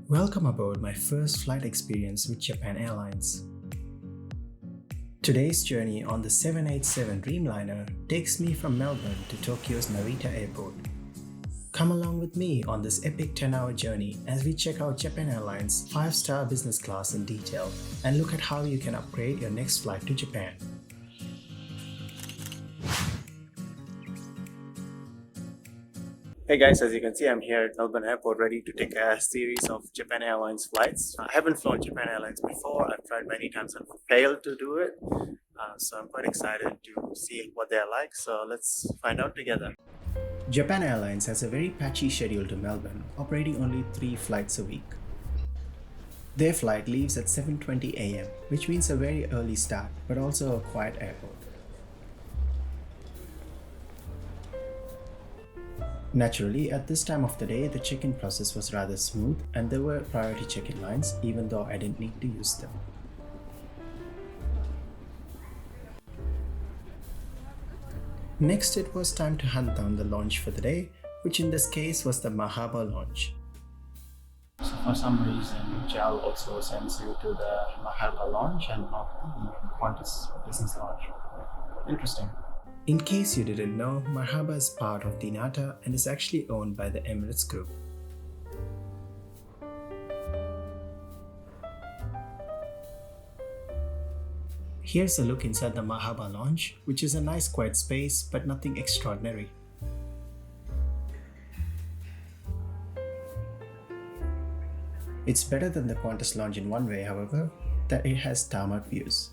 Welcome aboard my first flight experience with Japan Airlines. Today's journey on the 787 Dreamliner takes me from Melbourne to Tokyo's Narita airport. Come along with me on this epic 10-hour journey as we check out Japan Airlines 5-star business class in detail and look at how you can upgrade your next flight to Japan. Hey guys, as you can see, I'm here at Melbourne Airport ready to take a series of Japan Airlines flights. I haven't flown Japan Airlines before. I've tried many times and failed to do it. So I'm quite excited to see what they're like. So let's find out together. Japan Airlines has a very patchy schedule to Melbourne, operating only 3 flights a week. Their flight leaves at 7:20 am, which means a very early start, but also a quiet airport. Naturally, at this time of the day, the check-in process was rather smooth and there were priority check-in lines, even though I didn't need to use them. Next, it was time to hunt down the lounge for the day, which in this case was the Mahaba lounge. So for some reason, JAL also sends you to the Mahaba lounge and not the Qantas business lounge. Interesting. In case you didn't know, Mahaba is part of the IATA and is actually owned by the Emirates Group. Here's a look inside the Mahaba lounge, which is a nice quiet space but nothing extraordinary. It's better than the Qantas lounge in one way, however, that it has tarmac views.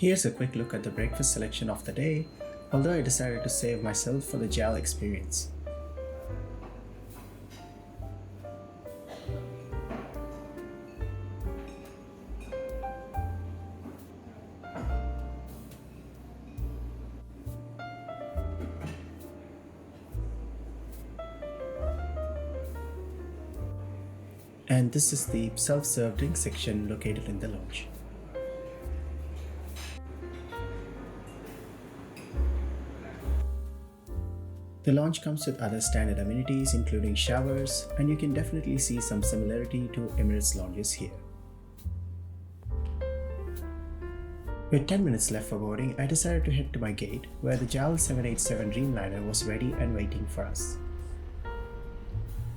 Here's a quick look at the breakfast selection of the day, although I decided to save myself for the JAL experience. And this is the self-serve drink section located in the lounge. The lounge comes with other standard amenities including showers, and you can definitely see some similarity to Emirates lounges here. With 10 minutes left for boarding, I decided to head to my gate where the JAL 787 Dreamliner was ready and waiting for us.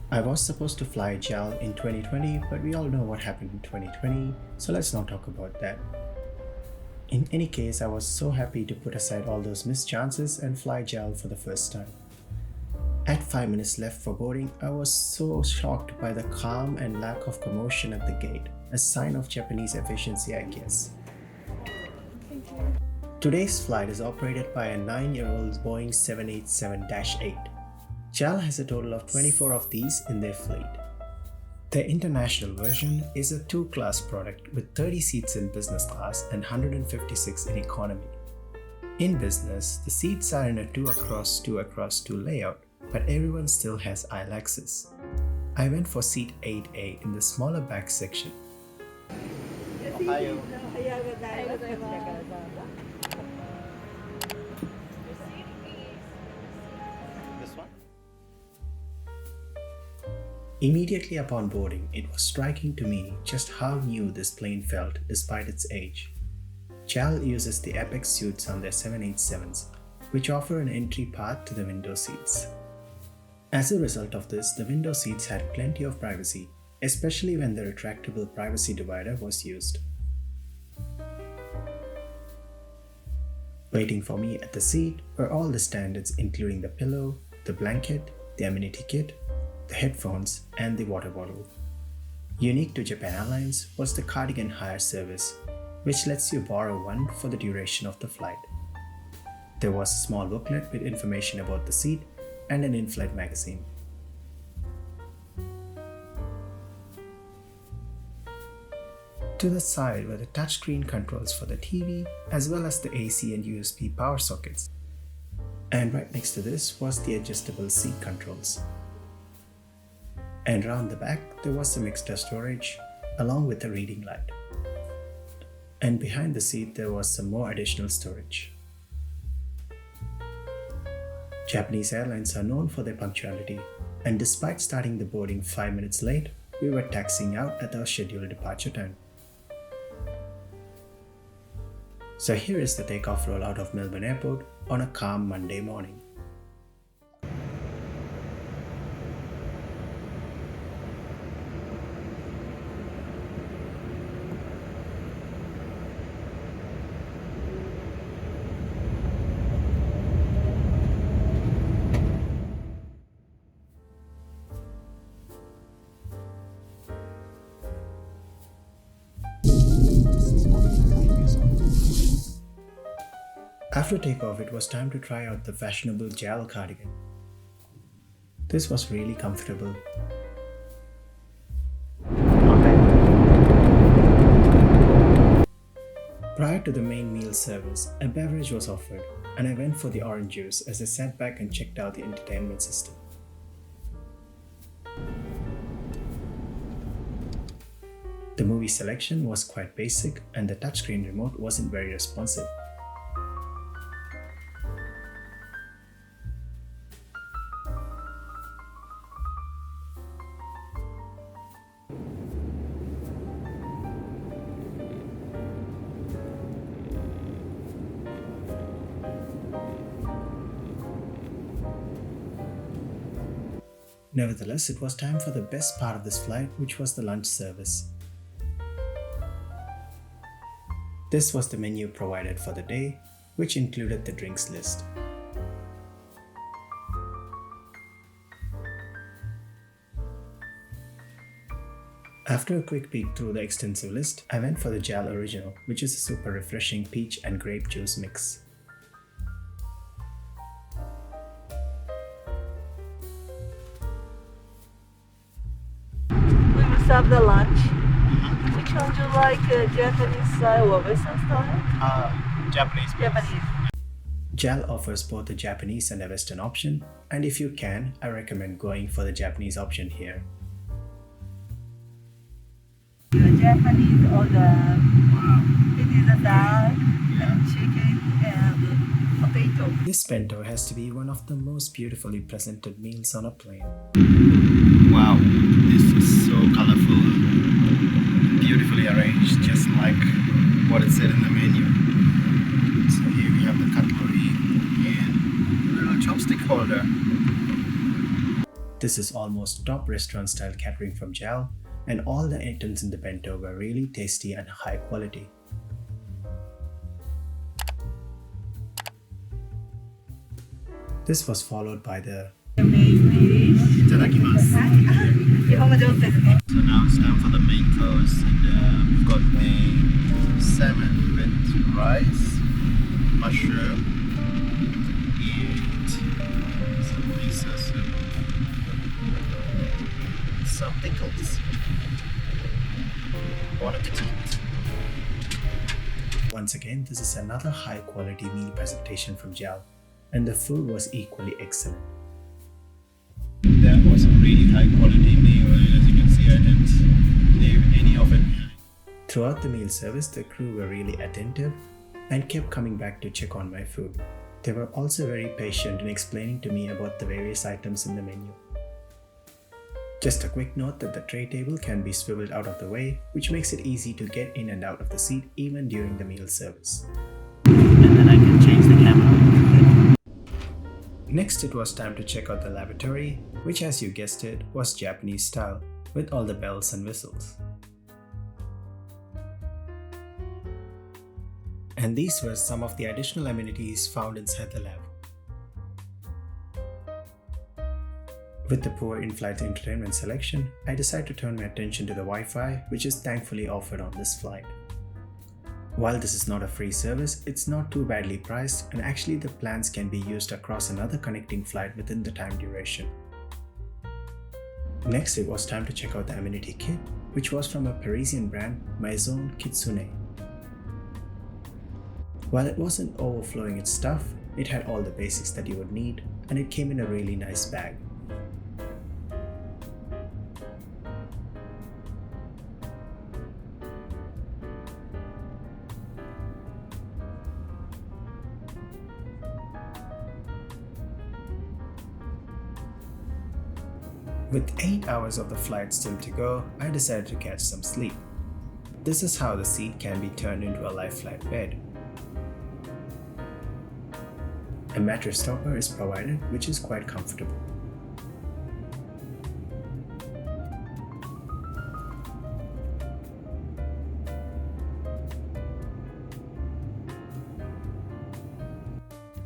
I was supposed to fly JAL in 2020, but we all know what happened in 2020, so let's not talk about that. In any case, I was so happy to put aside all those missed chances and fly JAL for the first time. At 5 minutes left for boarding, I was so shocked by the calm and lack of commotion at the gate, a sign of Japanese efficiency, I guess. Today's flight is operated by a 9-year-old Boeing 787-8. JAL has a total of 24 of these in their fleet. The international version is a 2-class product with 30 seats in business class and 156 in economy. In business, the seats are in a 2 across 2 across 2 layout, but everyone still has aisle access. I went for seat 8A in the smaller back section. Ohio. This one? Immediately upon boarding, it was striking to me just how new this plane felt despite its age. JAL uses the Apex suites on their 787s, which offer an entry path to the window seats. As a result of this, the window seats had plenty of privacy, especially when the retractable privacy divider was used. Waiting for me at the seat were all the standards including the pillow, the blanket, the amenity kit, the headphones, and the water bottle. Unique to Japan Airlines was the cardigan hire service, which lets you borrow one for the duration of the flight. There was a small booklet with information about the seat and an Inflight magazine. To the side were the touchscreen controls for the TV, as well as the AC and USB power sockets. And right next to this was the adjustable seat controls. And round the back there was some extra storage, along with a reading light. And behind the seat there was some more additional storage. Japanese airlines are known for their punctuality, and despite starting the boarding 5 minutes late, we were taxiing out at our scheduled departure time. So here is the takeoff roll out of Melbourne Airport on a calm Monday morning. After takeoff, it was time to try out the fashionable JAL cardigan. This was really comfortable. Prior to the main meal service, a beverage was offered, and I went for the orange juice as I sat back and checked out the entertainment system. The movie selection was quite basic, and the touchscreen remote wasn't very responsive. Nevertheless, it was time for the best part of this flight, which was the lunch service. This was the menu provided for the day, which included the drinks list. After a quick peek through the extensive list, I went for the JAL Original, which is a super refreshing peach and grape juice mix. Serve the lunch. Which one do you like, Japanese style or Western style? Japanese. Japanese. JAL offers both a Japanese and a Western option, and if you can, I recommend going for the Japanese option here. The Japanese or it is a dal and chicken and potato. This bento has to be one of the most beautifully presented meals on a plane. Wow, this is so colorful, beautifully arranged, just like what it said in the menu. So here we have the cutlery and a little chopstick holder. This is almost top restaurant style catering from JAL, and all the items in the bento were really tasty and high quality. This was followed by the Itadakimasu. So now it's time for the main course, and we've got the salmon with rice, mushroom, and some miso soup, some pickles. Bon appetit! Once again, this is another high quality meal presentation from JAL, and the food was equally excellent. That was a really high quality meal, and as you can see, I didn't leave any of it behind. Throughout the meal service, the crew were really attentive and kept coming back to check on my food. They were also very patient in explaining to me about the various items in the menu. Just a quick note that the tray table can be swiveled out of the way, which makes it easy to get in and out of the seat even during the meal service. And then I can change the camera. Next, it was time to check out the lavatory, which, as you guessed it, was Japanese style, with all the bells and whistles. And these were some of the additional amenities found inside the lab. With the poor in-flight entertainment selection, I decided to turn my attention to the Wi-Fi, which is thankfully offered on this flight. While this is not a free service, it's not too badly priced, and actually the plans can be used across another connecting flight within the time duration. Next, it was time to check out the amenity kit, which was from a Parisian brand, Maison Kitsune. While it wasn't overflowing its stuff, it had all the basics that you would need, and it came in a really nice bag. With 8 hours of the flight still to go, I decided to catch some sleep. This is how the seat can be turned into a live flight bed. A mattress topper is provided, which is quite comfortable.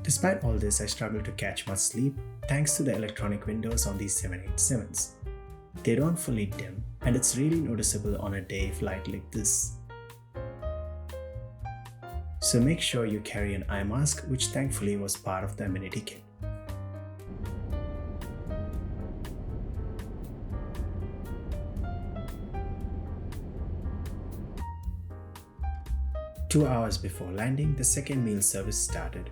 Despite all this, I struggled to catch much sleep thanks to the electronic windows on these 787s. They don't fully dim, and it's really noticeable on a day flight like this. So make sure you carry an eye mask, which thankfully was part of the amenity kit. Two hours before landing, the second meal service started.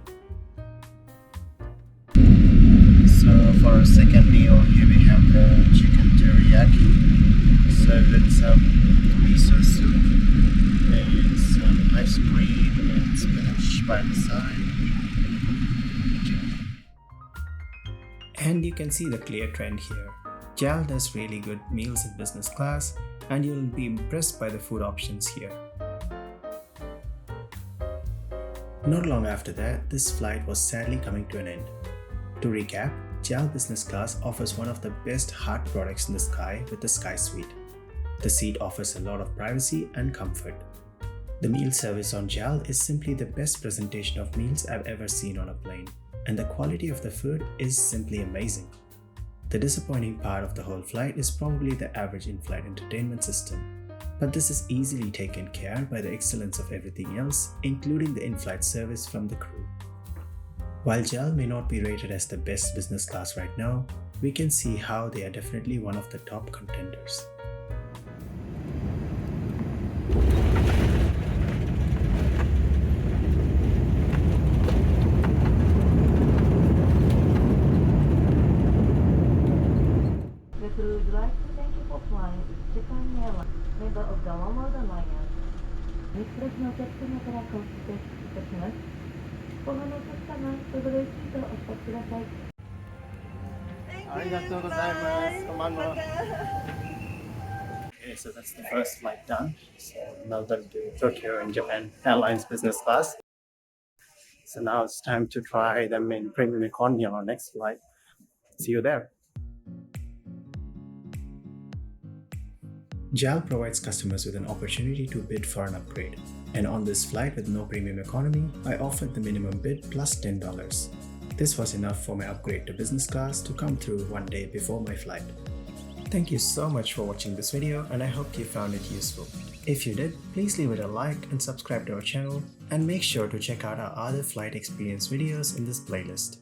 So for our second meal, here we have the chicken teriyaki served with some miso soup and some ice cream and spinach by the side. And you can see the clear trend here. JAL does really good meals in business class, and you'll be impressed by the food options here. Not long after that, this flight was sadly coming to an end. To recap, JAL Business Class offers one of the best hard products in the sky with the Sky Suite. The seat offers a lot of privacy and comfort. The meal service on JAL is simply the best presentation of meals I've ever seen on a plane, and the quality of the food is simply amazing. The disappointing part of the whole flight is probably the average in-flight entertainment system, but this is easily taken care of by the excellence of everything else, including the in-flight service from the crew. While JAL may not be rated as the best business class right now, we can see how they are definitely one of the top contenders. The crew would like to thank you for flying with Japan Airlines, member of the onboard alliance. 日プラスのお客様からご指定いたします。後半のお客様、ごブレーキとお待ちください。ありがとうございます。こんばんは。 Okay, so that's the first flight done. So Melbourne to Tokyo in Japan Airlines Business Class. So now it's time to try them in premium economy on our next flight. See you there. JAL provides customers with an opportunity to bid for an upgrade. And on this flight with no premium economy, I offered the minimum bid plus $10. This was enough for my upgrade to business class to come through one day before my flight. Thank you so much for watching this video, and I hope you found it useful. If you did, please leave it a like and subscribe to our channel, and make sure to check out our other flight experience videos in this playlist.